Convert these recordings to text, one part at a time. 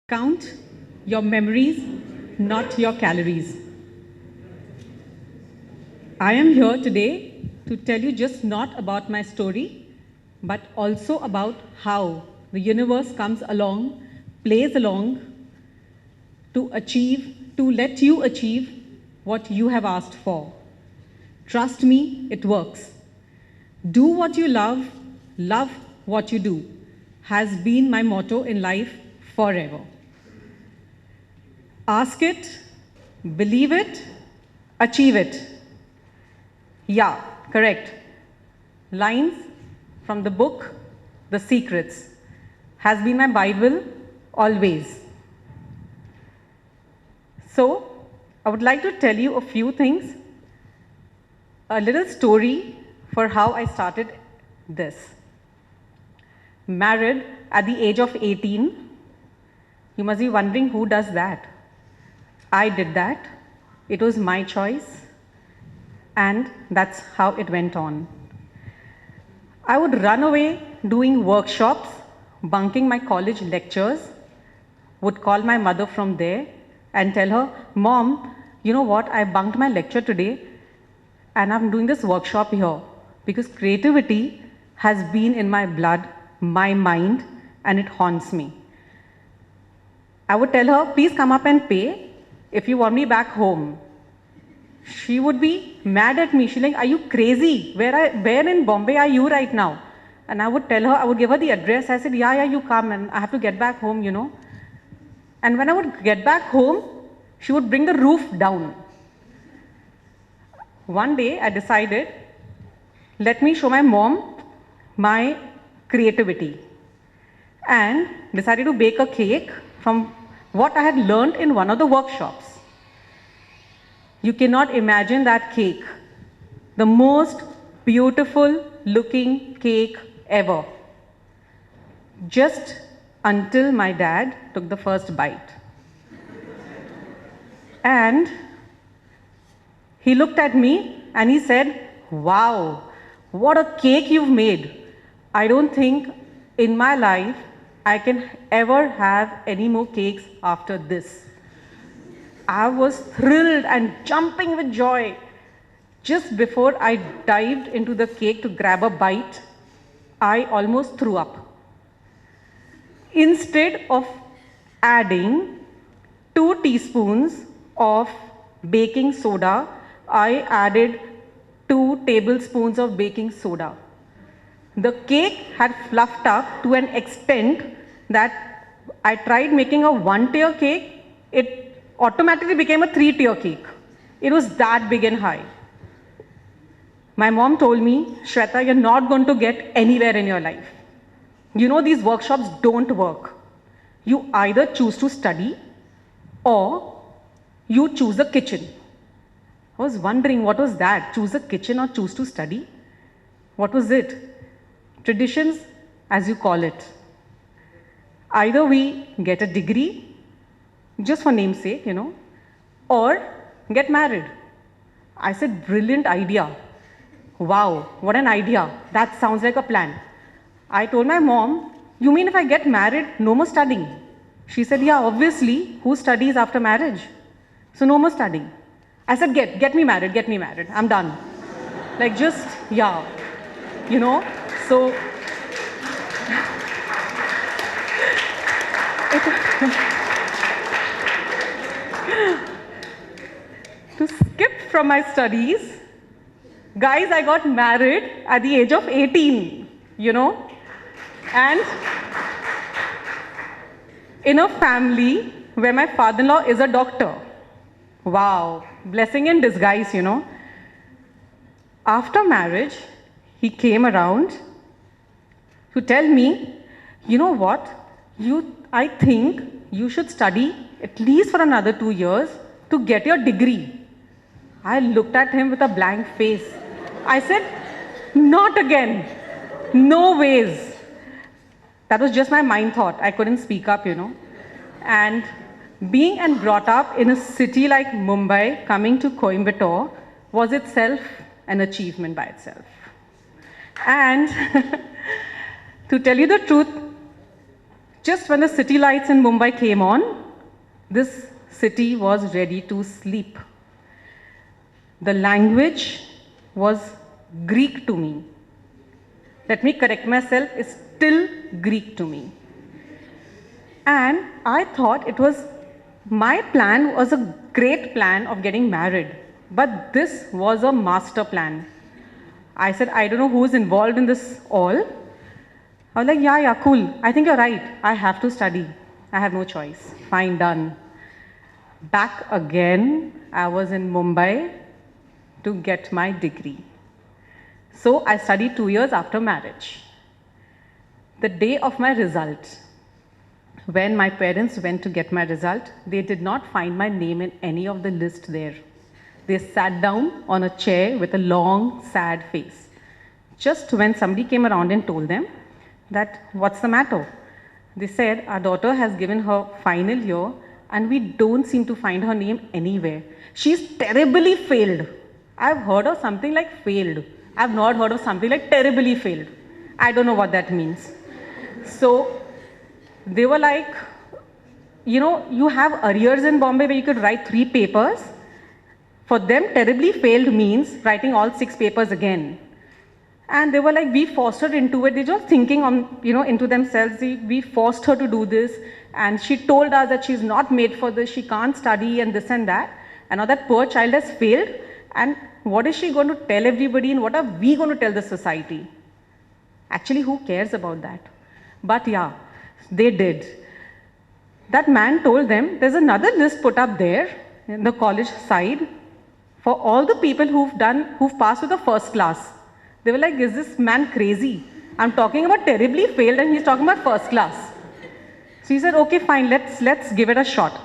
Count your memories, not your calories. I am here today to tell you just not about my story, but also about how the universe comes along, plays along to let you achieve what you have asked for. Trust me, it works. Do what you love what you do, has been my motto in life forever. Ask it, believe it, achieve it. Yeah, correct. Lines from the book, The Secrets, has been my Bible always. So, I would like to tell you a few things, a little story for how I started this. Married at the age of 18, you must be wondering who does that. I did that. It was my choice, and that's how it went on. I would run away doing workshops, bunking my college lectures, would call my mother from there and tell her, "Mom, you know what, I bunked my lecture today and I'm doing this workshop here because creativity has been in my blood, my mind, and it haunts me." I would tell her, "Please come up and pay if you want me back home." She would be mad at me. She's like, "Are you crazy? Where in Bombay are you right now?" And I would tell her, I would give her the address. I said, yeah, you come, and I have to get back home, you know. And when I would get back home, she would bring the roof down. One day I decided, let me show my mom my creativity, and decided to bake a cake from what I had learned in one of the workshops. You cannot imagine that cake. The most beautiful looking cake ever. Just until my dad took the first bite. And he looked at me and he said, "Wow, what a cake you've made. I don't think in my life I can ever have any more cakes after this." I was thrilled and jumping with joy. Just before I dived into the cake to grab a bite, I almost threw up. Instead of adding 2 teaspoons of baking soda, I added 2 tablespoons of baking soda. The cake had fluffed up to an extent that I tried making a 1-tier cake, it automatically became a 3-tier cake. It was that big and high. My mom told me, "Swetha, you're not going to get anywhere in your life. You know, these workshops don't work. You either choose to study or you choose a kitchen." I was wondering, what was that? Choose a kitchen or choose to study? What was it? Traditions, as you call it. Either we get a degree, just for namesake, you know, or get married. I said, brilliant idea. Wow, what an idea. That sounds like a plan. I told my mom, "You mean if I get married, no more studying?" She said, "Yeah, obviously, who studies after marriage? So no more studying." I said, get me married, I'm done. Like just, yeah, you know, so. To skip from my studies, guys, I got married at the age of 18, you know, and in a family where my father-in-law is a doctor. Wow, blessing in disguise, you know. After marriage, he came around to tell me, "You know what, I think you should study at least for another 2 years to get your degree." I looked at him with a blank face. I said, "Not again. No ways." That was just my mind thought. I couldn't speak up, you know. And being and brought up in a city like Mumbai, coming to Coimbatore was itself an achievement by itself. And to tell you the truth, Just when the city lights in Mumbai came on, this city was ready to sleep. The language was Greek to me. Let me correct myself, it's still Greek to me. And I thought my plan was a great plan of getting married, but this was a master plan. I said, I don't know who's involved in this all. I was like, yeah, cool. I think you're right. I have to study. I have no choice. Fine, done. Back again, I was in Mumbai to get my degree. So I studied 2 years after marriage. The day of my result, when my parents went to get my result, they did not find my name in any of the list there. They sat down on a chair with a long, sad face. Just when somebody came around and told them that, what's the matter? They said, our daughter has given her final year and we don't seem to find her name anywhere. She's terribly failed. I've heard of something like failed. I've not heard of something like terribly failed. I don't know what that means. So they were like, you have arrears in Bombay where you could write 3 papers. For them, terribly failed means writing all 6 papers again. And they were like, we forced her into it. They just thinking into themselves, we forced her to do this. And she told us that she's not made for this, she can't study and this and that. And now that poor child has failed. And what is she going to tell everybody and what are we going to tell the society? Actually, who cares about that? But yeah, they did. That man told them, there's another list put up there in the college side for all the people who've passed with the first class. They were like, is this man crazy? I'm talking about terribly failed and he's talking about first class. So he said, okay, fine, let's give it a shot.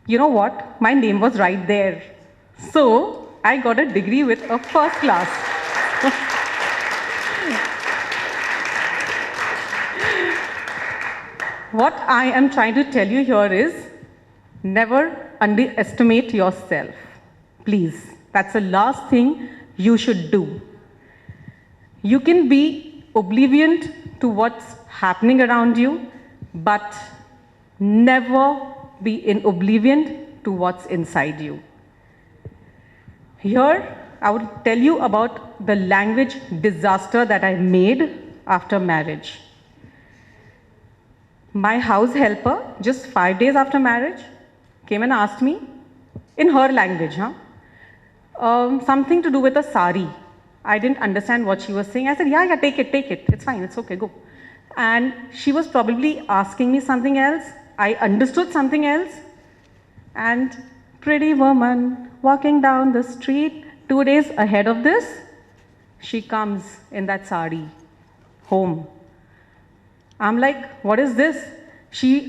You know what? My name was right there. So I got a degree with a first class. What I am trying to tell you here is, never underestimate yourself. Please, that's the last thing you should do. You can be oblivious to what's happening around you, but never be in oblivion to what's inside you. Here, I would tell you about the language disaster that I made after marriage. My house helper, just 5 days after marriage, came and asked me, in her language, something to do with a sari. I didn't understand what she was saying. I said, yeah, take it. It's fine, it's okay, go. And she was probably asking me something else. I understood something else. And pretty woman walking down the street, 2 days ahead of this, she comes in that sari home. I'm like, what is this?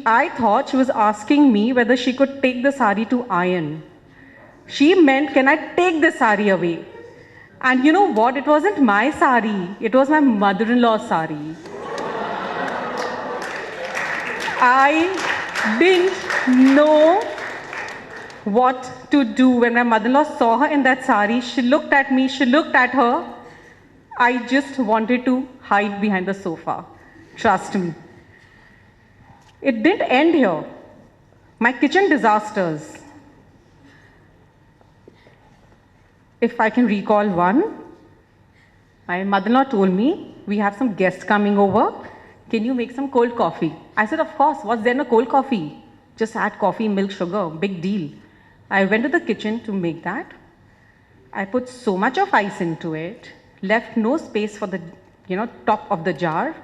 I thought she was asking me whether she could take the sari to iron. She meant, can I take the sari away? And you know what? It wasn't my sari. It was my mother-in-law's sari. I didn't know what to do. When my mother-in-law saw her in that sari, she looked at me, she looked at her. I just wanted to hide behind the sofa. Trust me. It didn't end here. My kitchen disasters. If I can recall one, my mother-in-law told me, we have some guests coming over. Can you make some cold coffee? I said, of course. What's there in a cold coffee? Just add coffee, milk, sugar. Big deal. I went to the kitchen to make that. I put so much of ice into it, left no space for the top of the jar.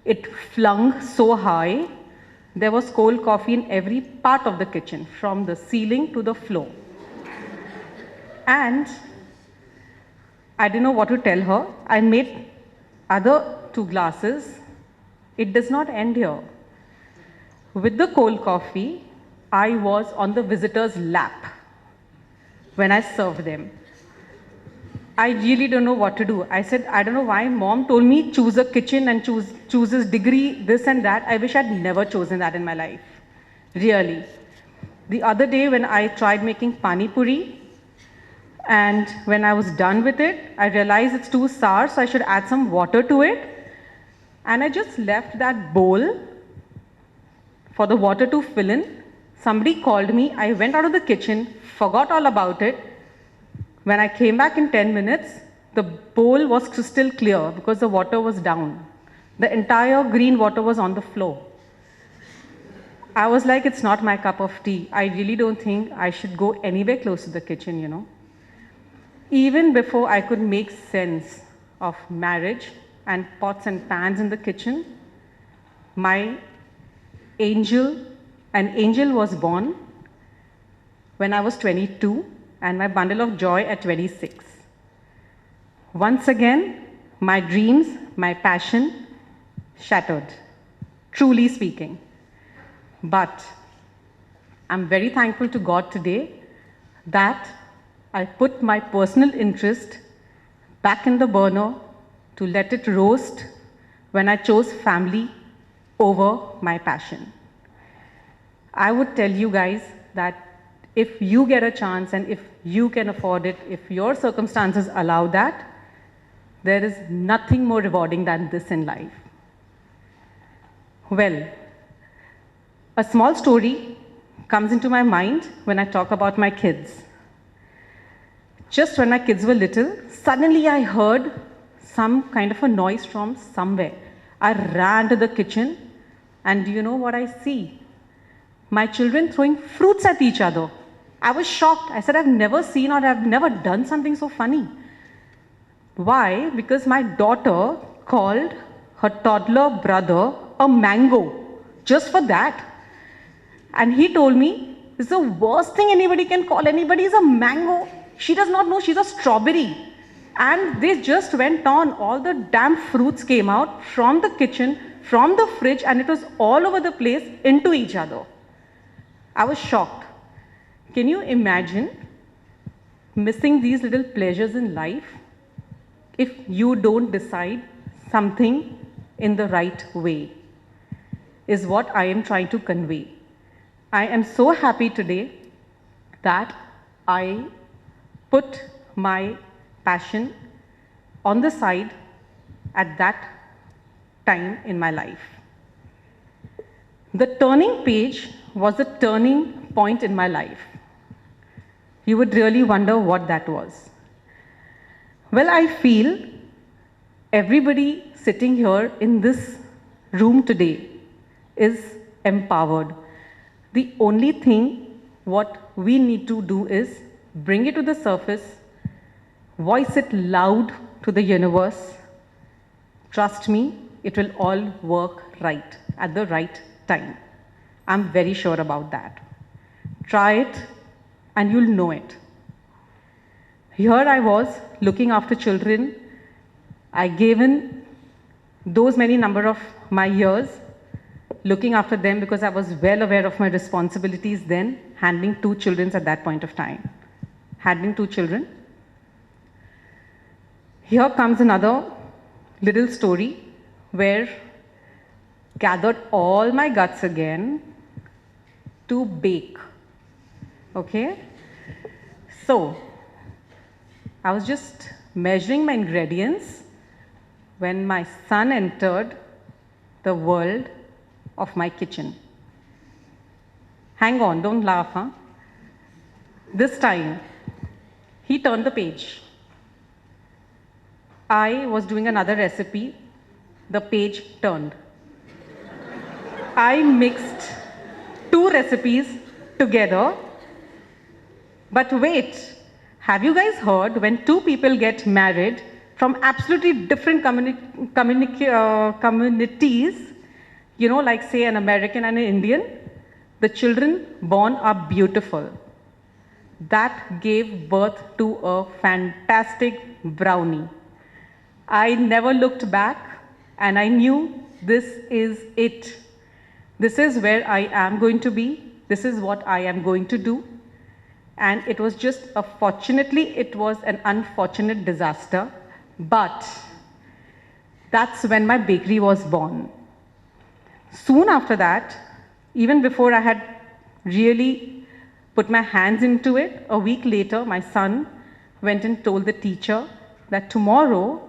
It flung so high. There was cold coffee in every part of the kitchen, from the ceiling to the floor. And I didn't know what to tell her. I made other 2 glasses. It does not end here. With the cold coffee, I was on the visitor's lap when I served them. I really don't know what to do. I said, I don't know why mom told me choose a kitchen and chooses degree, this and that. I wish I'd never chosen that in my life. Really. The other day when I tried making pani puri, and when I was done with it, I realized it's too sour, so I should add some water to it. And I just left that bowl for the water to fill in. Somebody called me. I went out of the kitchen, forgot all about it. When I came back in 10 minutes, the bowl was crystal clear because the water was down. The entire green water was on the floor. I was like, it's not my cup of tea. I really don't think I should go anywhere close to the kitchen, you know. Even before I could make sense of marriage and pots and pans in the kitchen, my an angel was born when I was 22 and my bundle of joy at 26. Once again, my dreams, my passion shattered, truly speaking. But I'm very thankful to God today that I put my personal interest back in the burner to let it roast when I chose family over my passion. I would tell you guys that if you get a chance and if you can afford it, if your circumstances allow that, there is nothing more rewarding than this in life. Well, a small story comes into my mind when I talk about my kids. Just when my kids were little, suddenly I heard some kind of a noise from somewhere. I ran to the kitchen and do you know what I see? My children throwing fruits at each other. I was shocked. I said, I've never seen or I've never done something so funny. Why? Because my daughter called her toddler brother a mango, just for that. And he told me, it's the worst thing anybody can call anybody is a mango. She does not know she's a strawberry. And they just went on. All the damn fruits came out from the kitchen, from the fridge, and it was all over the place into each other. I was shocked. Can you imagine missing these little pleasures in life if you don't decide something in the right way? Is what I am trying to convey. I am so happy today that I put my passion on the side at that time in my life. The turning page was a turning point in my life. You would really wonder what that was. Well, I feel everybody sitting here in this room today is empowered. The only thing what we need to do is bring it to the surface, voice it loud to the universe. Trust me, it will all work right at the right time. I'm very sure about that. Try it and you'll know it. Here I was looking after children. I gave in those many number of my years looking after them because I was well aware of my responsibilities then, handling 2 children at that point of time. Handling 2 children. Here comes another little story where gathered all my guts again to bake. Okay? So, I was just measuring my ingredients when my son entered the world of my kitchen. Hang on, don't laugh, huh? This time, he turned the page. I was doing another recipe, the page turned. I mixed 2 recipes together. But wait, have you guys heard when 2 people get married from absolutely different communities, you know, like say an American and an Indian, the children born are beautiful. That gave birth to a fantastic brownie. I never looked back and I knew this is it. This is where I am going to be. This is what I am going to do. And it was just fortunately, it was an unfortunate disaster. But that's when my bakery was born. Soon after that, even before I had really put my hands into it, a week later, my son went and told the teacher that tomorrow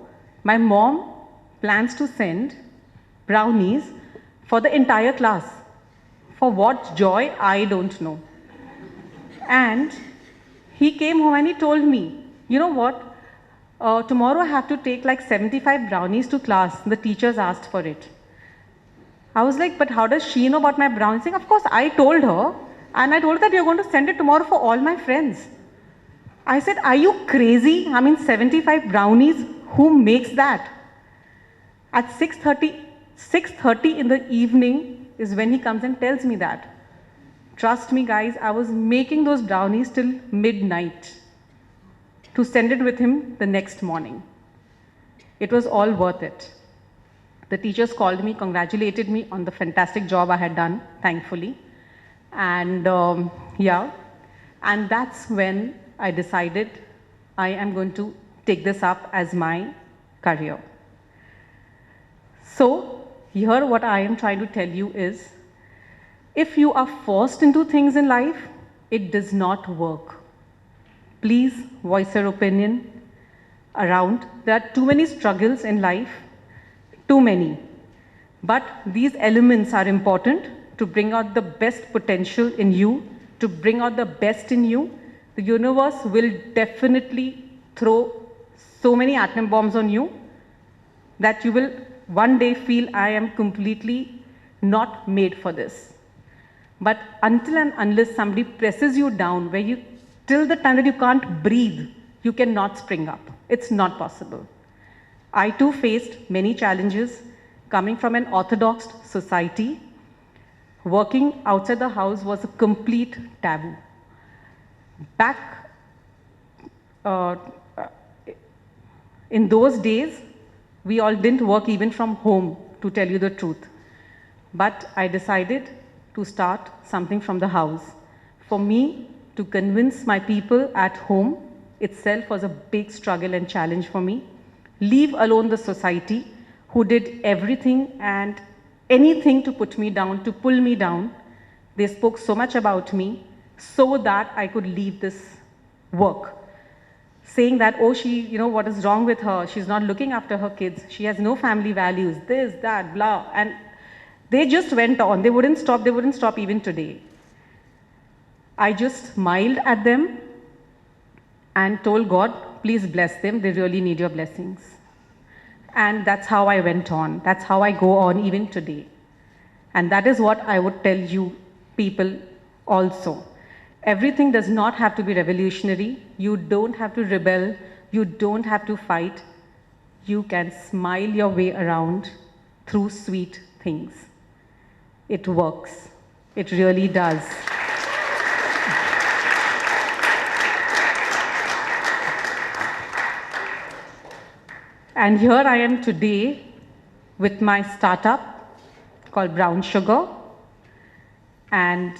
my mom plans to send brownies for the entire class, For what joy, I don't know. And he came home and he told me, you know what? Tomorrow I have to take like 75 brownies to class. The teachers asked for it. I was like, but how does she know about my brownies? Of course, I told her, and I told her that you're going to send it tomorrow for all my friends. I said, are you crazy? I mean, 75 brownies, who makes that? At 6:30 in the evening is when he comes and tells me that. Trust me guys, I was making those brownies till midnight to send it with him the next morning. It was all worth it. The teachers called me, congratulated me on the fantastic job I had done, thankfully. And and that's when I decided I am going to take this up as my career. So here what I am trying to tell you is, if you are forced into things in life, it does not work. Please voice your opinion around. There are too many struggles in life, too many. But these elements are important to bring out the best potential in you, to bring out the best in you. The universe will definitely throw so many atom bombs on you that you will one day feel, I am completely not made for this. But until and unless somebody presses you down, where you, till the time that you can't breathe, you cannot spring up. It's not possible. I too faced many challenges coming from an orthodox society. Working outside the house was a complete taboo. Back in those days, we all didn't work even from home, to tell you the truth. But I decided to start something from the house. For me, to convince my people at home itself was a big struggle and challenge for me. Leave alone the society who did everything and anything to put me down, to pull me down. They spoke so much about me so that I could leave this work. Saying that, oh, what is wrong with her? She's not looking after her kids. She has no family values, this, that, blah. And they just went on. They wouldn't stop even today. I just smiled at them and told God, please bless them. They really need your blessings. And that's how I went on. That's how I go on even today. And that is what I would tell you people also. Everything does not have to be revolutionary. You don't have to rebel. You don't have to fight. You can smile your way around through sweet things. It works. It really does. And here I am today with my startup called Brown Sugar. And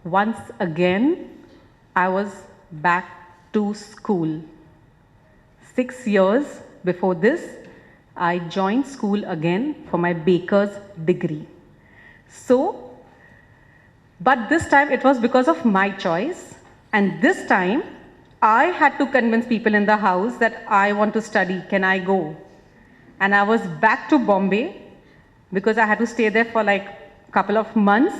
once again, I was back to school. 6 years before this, I joined school again for my baker's degree. So, but this time it was because of my choice. And this time, I had to convince people in the house that I want to study, can I go? And I was back to Bombay because I had to stay there for like a couple of months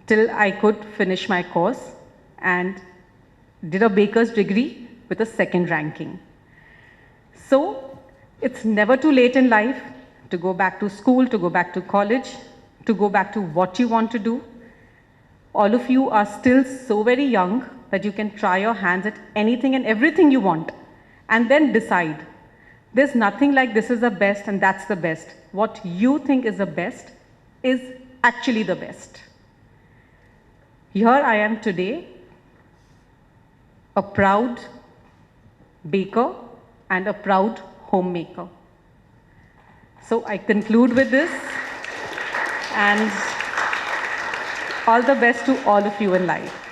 till I could finish my course, and did a baker's degree with a 2nd ranking. So it's never too late in life to go back to school, to go back to college, to go back to what you want to do. All of you are still so very young that you can try your hands at anything and everything you want, and then decide. There's nothing like this is the best and that's the best. What you think is the best is actually the best. Here I am today, a proud baker and a proud homemaker. So I conclude with this, and all the best to all of you in life.